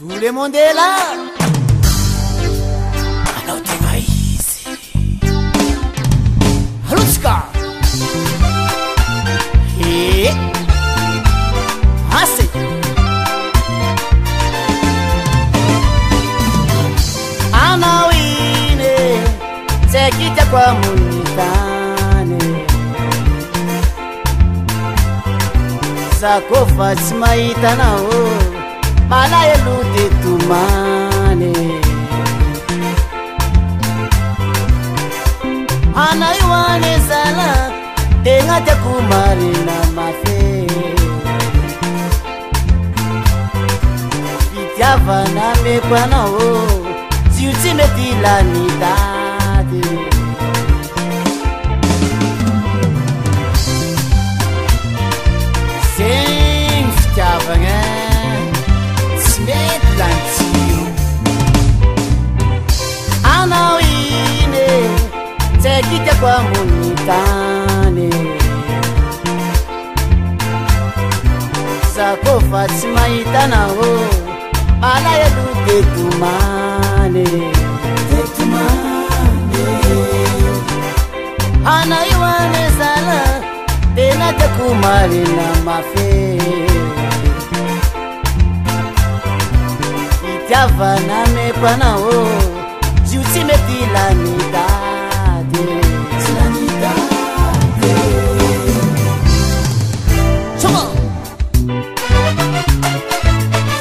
Tout le monde est là. Alors t'es ici. Haluska. Et assez. Anawine, c'est qui t'a quoi monitane. Sakofa simaitana o. Mala elute tumane Ana yuane sala Tenga te kumari na mafe Itiava na mekwana o Ziuti metila nidade Sing fitiava nga Anawine, c'est qui t'a quoi monitane. Sakofa simaitana o, ala elute tumane. Ana yuane sala, tena te kumari na mafe. Itiava na mekwana o, Ziuti metila nidade. La nidade. Chama.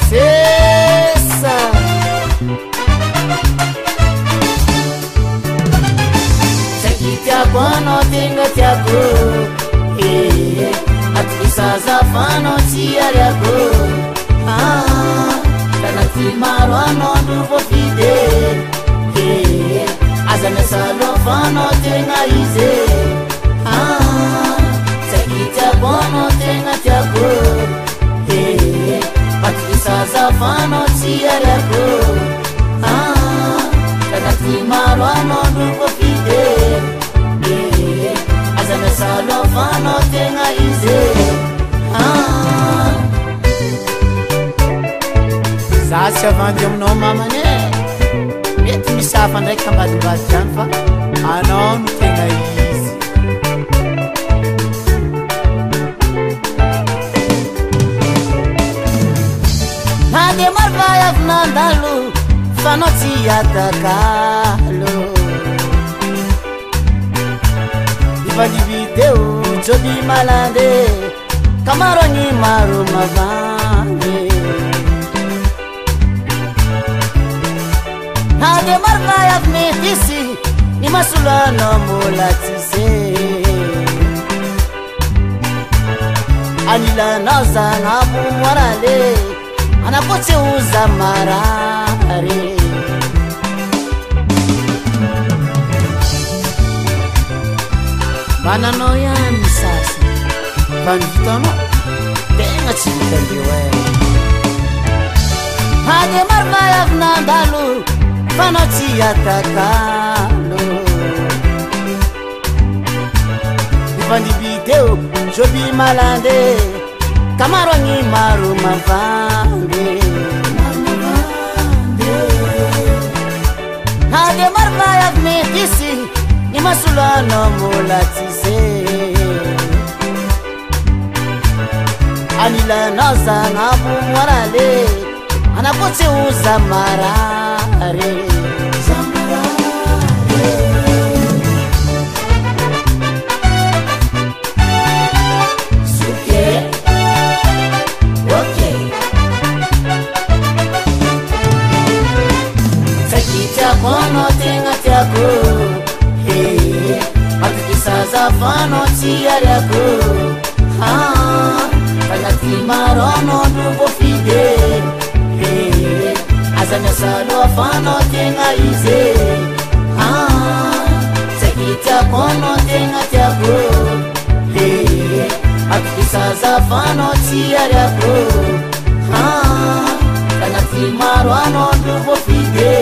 C'est ça. C'est qui t'a quando tenga t'a go. Atisa zafano tiara go. Tanati marwano duvo fide. Azana salofano tenga ize. Sekita bono tenga tiago. Patisa zafano tiara go. Tanati marwano duvo fide. Azana salofano tenga ize. Zasha vandiam no mamane. Mety misy hafa ndraiky ambadimbady zany fa anao no tegna izy. Na de marvay avy nandalo fa anao tsy atakalo. Ivandiviteo joby malande kamaro agny maro mavandy. Hade marvay avy metisi ni masolano molatise. Anilanao zagnabo moarale anapotsy uza marare. Mananao ihany misasy fa ny vitanao tegna tsy vitandreo e. Hade marvay avy nandalo Fano tsy atakalo. Ivandibiteo joby malande kamaro agny maro mavandy. Hade marvay avy metisi ni masolano molatise. Anilanao zagnabo moarale anapotsy uza marare. Kono tenga tiago. Atukisa zafano tiarago. Kanati marono duvo fide. Azanya salo afano tenga ize. Sekita kono tenga tiago. Atukisa zafano tiarago. Kanati marono duvo fide.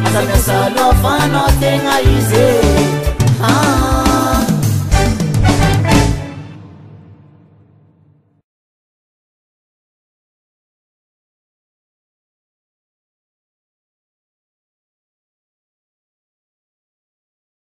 Azanya salo afano tenga ize.